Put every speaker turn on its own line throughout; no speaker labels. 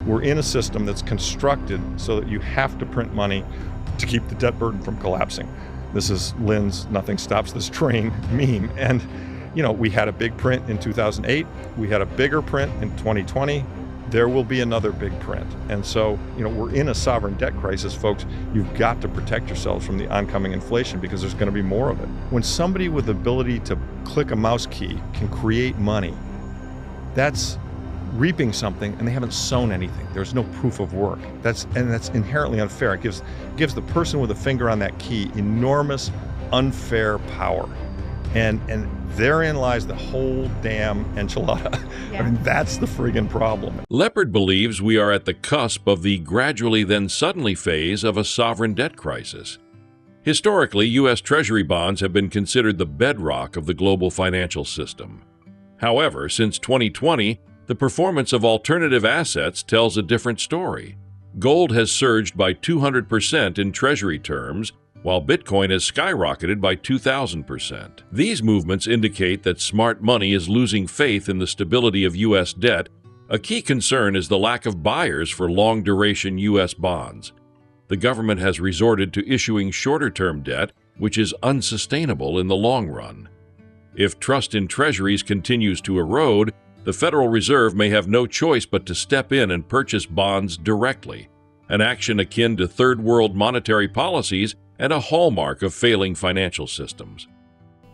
We're in a system that's constructed so that you have to print money to keep the debt burden from collapsing. This is Lynn's "nothing stops this train" meme. And, we had a big print in 2008. We had a bigger print in 2020. There will be another big print. And so, we're in a sovereign debt crisis, folks. You've got to protect yourselves from the oncoming inflation because there's going to be more of it. When somebody with the ability to click a mouse key can create money, that's reaping something, and they haven't sown anything. There's no proof of work. That's inherently unfair. It gives the person with a finger on that key enormous unfair power. And therein lies the whole damn enchilada. Yeah. I mean, that's the friggin' problem.
Lepard believes we are at the cusp of the gradually then suddenly phase of a sovereign debt crisis. Historically, U.S. Treasury bonds have been considered the bedrock of the global financial system. However, since 2020, the performance of alternative assets tells a different story. Gold has surged by 200% in Treasury terms, while Bitcoin has skyrocketed by 2,000%. These movements indicate that smart money is losing faith in the stability of U.S. debt. A key concern is the lack of buyers for long-duration U.S. bonds. The government has resorted to issuing shorter-term debt, which is unsustainable in the long run. If trust in treasuries continues to erode, the Federal Reserve may have no choice but to step in and purchase bonds directly, an action akin to third-world monetary policies and a hallmark of failing financial systems.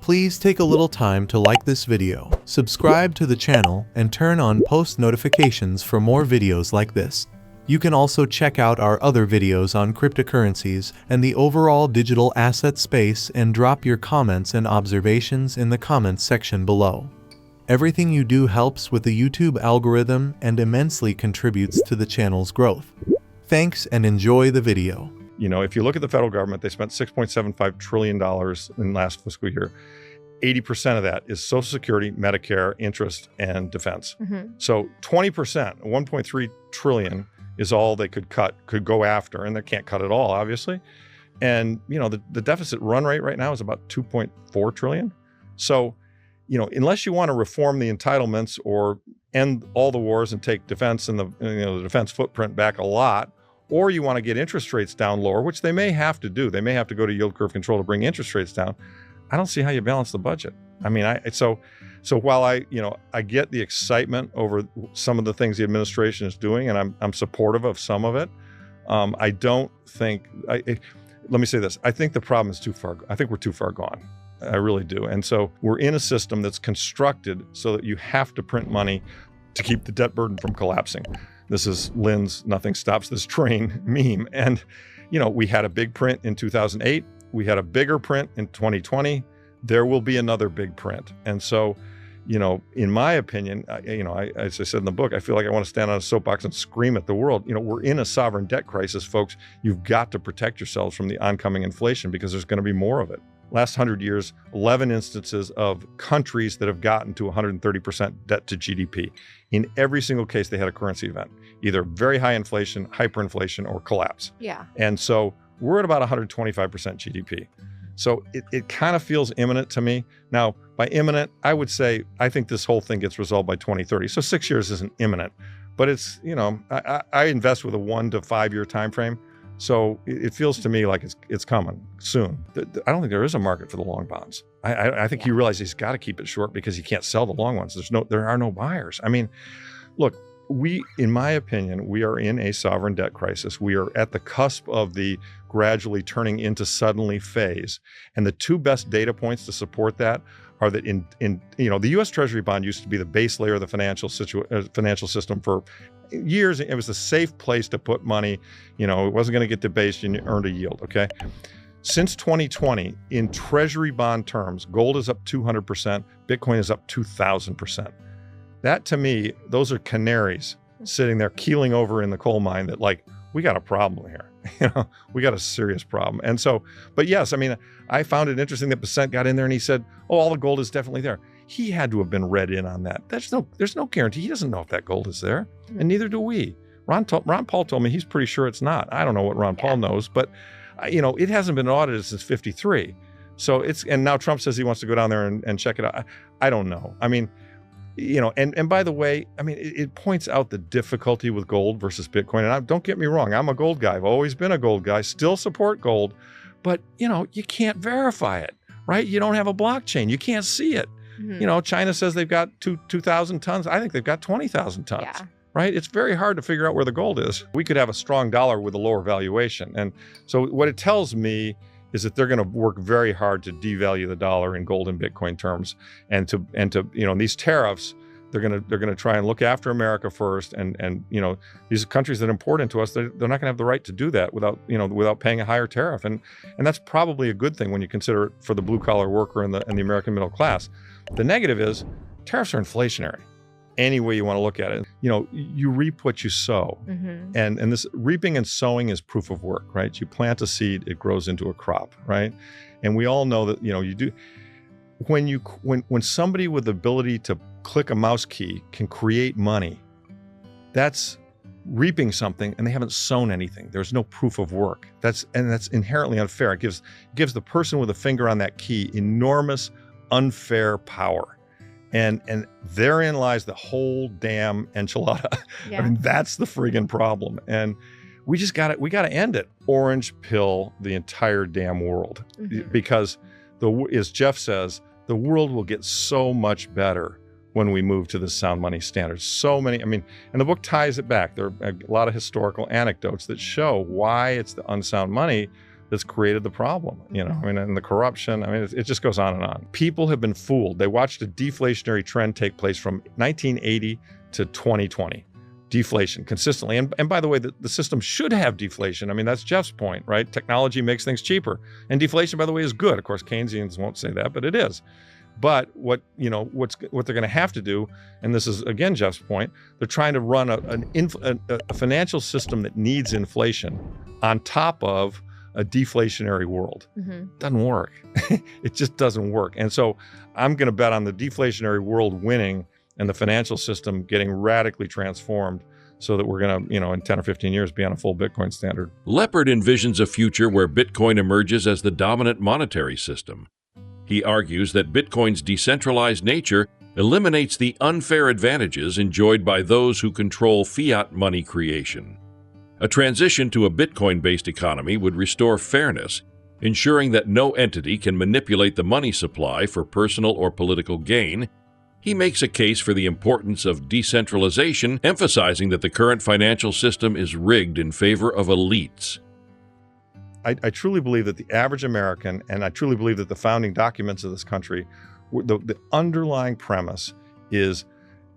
Please take a little time to like this video, subscribe to the channel, and turn on post notifications for more videos like this. You can also check out our other videos on cryptocurrencies and the overall digital asset space and drop your comments and observations in the comments section below. Everything you do helps with the YouTube algorithm and immensely contributes to the channel's growth. Thanks and enjoy the video.
If you look at the federal government, they spent $6.75 trillion in last fiscal year. 80% of that is Social Security, Medicare, interest, and defense. So 20%, $1.3 trillion is all they could go after, and they can't cut it all, obviously. And, the deficit run rate right now is about $2.4 trillion. So, unless you want to reform the entitlements or end all the wars and take defense and the defense footprint back a lot, or you want to get interest rates down lower, which they may have to do. They may have to go to yield curve control to bring interest rates down. I don't see how you balance the budget. I mean, so while I get the excitement over some of the things the administration is doing, and I'm supportive of some of it, I don't think, let me say this, I think the problem is too far. I think we're too far gone. I really do. And so we're in a system that's constructed so that you have to print money to keep the debt burden from collapsing. This is Lynn's "nothing stops this train" meme. And, we had a big print in 2008. We had a bigger print in 2020. There will be another big print. And so, in my opinion, as I said in the book, I feel like I want to stand on a soapbox and scream at the world. We're in a sovereign debt crisis, folks. You've got to protect yourselves from the oncoming inflation because there's going to be more of it. Last 100 years, 11 instances of countries that have gotten to 130% debt to GDP. In every single case, they had a currency event, either very high inflation, hyperinflation, or collapse.
Yeah.
And so we're at about 125% GDP. So it kind of feels imminent to me. Now, by imminent, I would say I think this whole thing gets resolved by 2030. So 6 years isn't imminent, but it's, I invest with a 1 to 5 year time frame. So it feels to me like it's coming soon. I don't think there is a market for the long bonds. I think he realizes he's got to keep it short because he can't sell the long ones. There are no buyers. I mean, look, in my opinion, we are in a sovereign debt crisis. We are at the cusp of the gradually turning into suddenly phase. And the two best data points to support that are that the U.S. Treasury bond used to be the base layer of the financial system for years. It was a safe place to put money. It wasn't going to get debased and you earned a yield, okay? Since 2020, in Treasury bond terms, gold is up 200%, Bitcoin is up 2,000%. That, to me, those are canaries sitting there keeling over in the coal mine that, we got a problem here. We got a serious problem. And so, but yes, I mean, I found it interesting that Besant got in there and he said, oh, all the gold is definitely there. He had to have been read in on that. There's no guarantee. He doesn't know if that gold is there, and neither do we. Ron Paul told me he's pretty sure it's not. I don't know what Ron Paul knows, but it hasn't been audited since '53. So and now Trump says he wants to go down there and check it out. I don't know. I mean, And by the way, I mean, it points out the difficulty with gold versus Bitcoin. And don't get me wrong, I'm a gold guy. I've always been a gold guy, still support gold, but you can't verify it, right? You don't have a blockchain. You can't see it. China says they've got 2,000 tons. I think they've got 20,000 tons.
Yeah.
Right? It's very hard to figure out where the gold is. We could have a strong dollar with a lower valuation. And so what it tells me is that they're going to work very hard to devalue the dollar in gold and Bitcoin terms. And to these tariffs, they're going to try and look after America first. And these countries that import into us, they're not going to have the right to do that without paying a higher tariff. And that's probably a good thing when you consider it for the blue collar worker and the American middle class. The negative is tariffs are inflationary. Any way you want to look at it, you reap what you sow, and this reaping and sowing is proof of work, right? You plant a seed, it grows into a crop, right? And we all know that you do. When somebody with the ability to click a mouse key can create money, that's reaping something, and they haven't sown anything. There's no proof of work. That's inherently unfair. It gives the person with a finger on that key enormous unfair power. And therein lies the whole damn enchilada. Yeah. I mean, that's the friggin' problem. And we got to end it. Orange pill the entire damn world. Because as Jeff says, the world will get so much better when we move to the sound money standards. So many, and the book ties it back. There are a lot of historical anecdotes that show why it's the unsound money that's created the problem, and the corruption. It just goes on and on. People have been fooled. They watched a deflationary trend take place from 1980 to 2020. Deflation consistently. And by the way, the system should have deflation. That's Jeff's point, right? Technology makes things cheaper. And deflation, by the way, is good. Of course, Keynesians won't say that, but it is. But what they're going to have to do, and this is again Jeff's point, they're trying to run a financial system that needs inflation on top of a deflationary world. Doesn't work. It just doesn't work. And so I'm going to bet on the deflationary world winning and the financial system getting radically transformed so that we're going to, in 10 or 15 years, be on a full Bitcoin standard.
Lepard envisions a future where Bitcoin emerges as the dominant monetary system. He argues that Bitcoin's decentralized nature eliminates the unfair advantages enjoyed by those who control fiat money creation. A transition to a Bitcoin-based economy would restore fairness, ensuring that no entity can manipulate the money supply for personal or political gain. He makes a case for the importance of decentralization, emphasizing that the current financial system is rigged in favor of elites.
I truly believe that the average American, and I truly believe that the founding documents of this country, the underlying premise is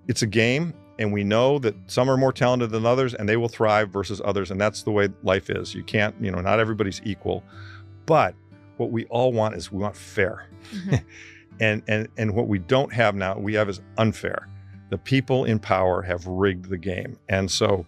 it's a game. And we know that some are more talented than others and they will thrive versus others. And that's the way life is. You can't, not everybody's equal. But what we all want is we want fair. And what we don't have now, we have is unfair. The people in power have rigged the game. And so,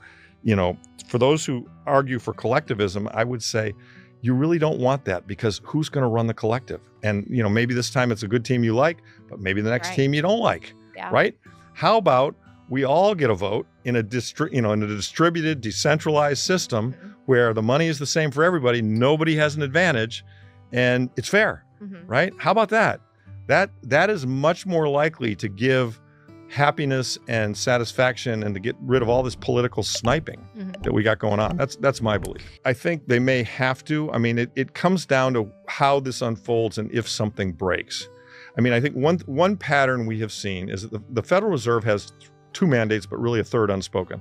for those who argue for collectivism, I would say you really don't want that, because who's going to run the collective? And, maybe this time it's a good team you like, but maybe the next team you don't like, right? How about we all get a vote in a distributed, decentralized system where the money is the same for everybody, nobody has an advantage, and it's fair, right? How about that? That is much more likely to give happiness and satisfaction and to get rid of all this political sniping that we got going on. That's my belief. I think they may have to. It comes down to how this unfolds and if something breaks. I think one pattern we have seen is that the Federal Reserve has two mandates, but really a third unspoken.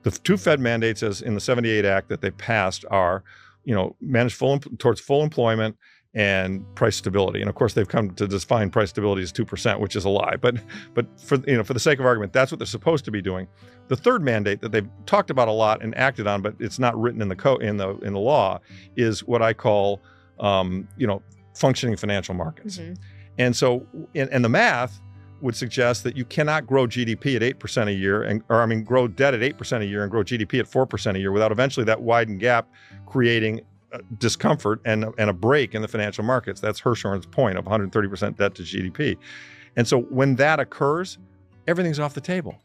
The two Fed mandates, as in the 78 Act that they passed, are, manage towards full employment and price stability. And of course, they've come to define price stability as 2%, which is a lie. But for the sake of argument, that's what they're supposed to be doing. The third mandate that they've talked about a lot and acted on, but it's not written in the law, is what I call, functioning financial markets. And so, and the math would suggest that you cannot grow GDP at 8% a year, grow debt at 8% a year and grow GDP at 4% a year without eventually that widened gap creating discomfort and a break in the financial markets. That's Hirschhorn's point of 130% debt to GDP. And so when that occurs, everything's off the table.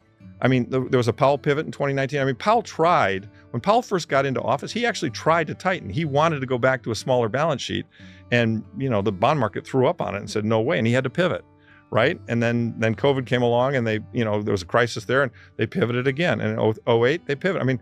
There was a Powell pivot in 2019. Powell tried, when Powell first got into office, he actually tried to tighten. He wanted to go back to a smaller balance sheet. And, the bond market threw up on it and said, no way. And he had to pivot. right? And then COVID came along, and there was a crisis there, and they pivoted again. And in 08, they pivoted. I mean,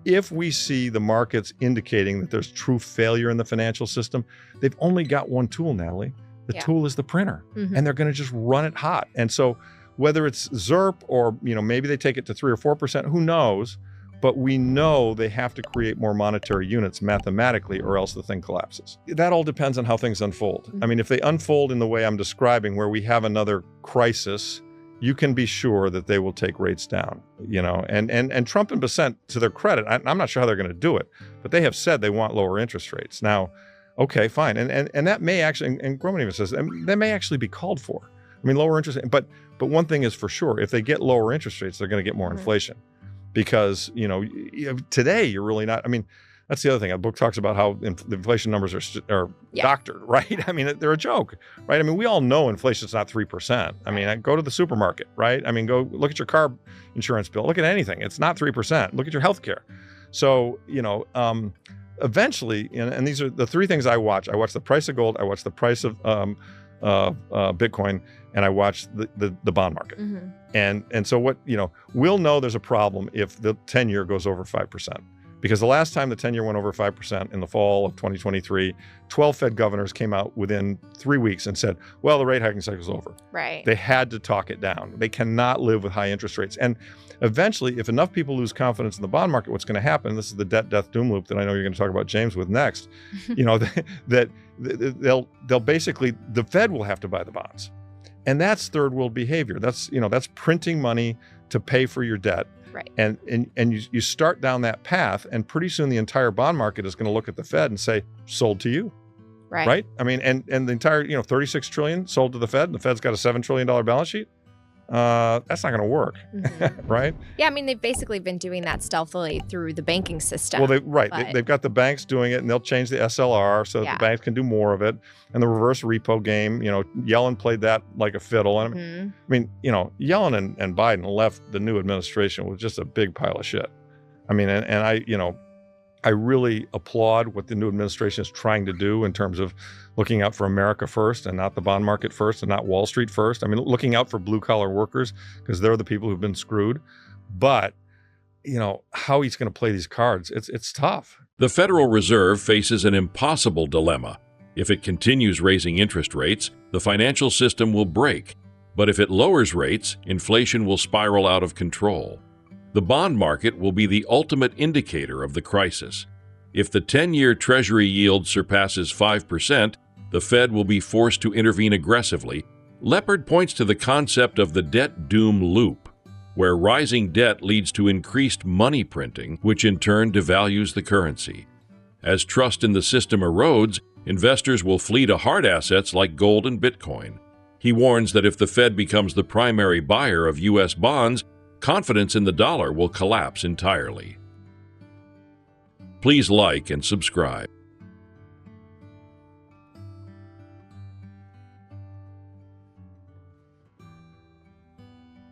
if we see the markets indicating that there's true failure in the financial system, they've only got one tool, Natalie. The tool is the printer, and they're going to just run it hot. And so whether it's ZERP or, maybe they take it to 3 or 4%, who knows? But we know they have to create more monetary units mathematically, or else the thing collapses. That all depends on how things unfold. I mean, if they unfold in the way I'm describing, where we have another crisis, you can be sure that they will take rates down, and Trump and Bessent, to their credit, I'm not sure how they're going to do it, but they have said they want lower interest rates. Now, okay, fine. And that may actually, and Groman even says, that may actually be called for. I mean, lower interest, but one thing is for sure, if they get lower interest rates, they're going to get more inflation, because, today you're really not, I mean, that's the other thing. The book talks about how the inflation numbers are doctored, right? I mean, they're a joke, right? I mean, we all know inflation's not 3%. I mean, go to the supermarket, right? I mean, go look at your car insurance bill. Look at anything. It's not 3%. Look at your healthcare. So, eventually, and these are the three things I watch. I watch the price of gold. I watch the price of Bitcoin, and I watch the bond market. And so we'll know there's a problem if the 10-year goes over 5%. Because the last time the 10-year went over 5% in the fall of 2023, 12 Fed governors came out within 3 weeks and said, well, the rate hiking cycle's over.
Right.
They had to talk it down. They cannot live with high interest rates. And eventually, if enough people lose confidence in the bond market, what's going to happen, this is the debt, death, doom loop that I know you're going to talk about, James, with next, that they'll basically, the Fed will have to buy the bonds. And that's third world behavior. That's printing money to pay for your debt.
Right.
And you start down that path, and pretty soon the entire bond market is going to look at the Fed and say, sold to you.
Right.
I mean, and the entire, 36 trillion sold to the Fed, and the Fed's got a $7 trillion balance sheet. That's not going to work. Right.
Yeah. I mean, they've basically been doing that stealthily through the banking system.
Well, they've got the banks doing it, and they'll change the SLR so that the banks can do more of it. And the reverse repo game, Yellen played that like a fiddle. And I mean, Yellen and Biden left the new administration with just a big pile of shit. I mean, and I really applaud what the new administration is trying to do in terms of looking out for America first, and not the bond market first, and not Wall Street first. I mean, looking out for blue collar workers, because they're the people who've been screwed. But, how he's going to play these cards, it's tough.
The Federal Reserve faces an impossible dilemma. If it continues raising interest rates, the financial system will break. But if it lowers rates, inflation will spiral out of control. The bond market will be the ultimate indicator of the crisis. If the 10-year Treasury yield surpasses 5%, the Fed will be forced to intervene aggressively. Lepard points to the concept of the debt doom loop, where rising debt leads to increased money printing, which in turn devalues the currency. As trust in the system erodes, investors will flee to hard assets like gold and Bitcoin. He warns that if the Fed becomes the primary buyer of U.S. bonds, confidence in the dollar will collapse entirely. Please like and subscribe.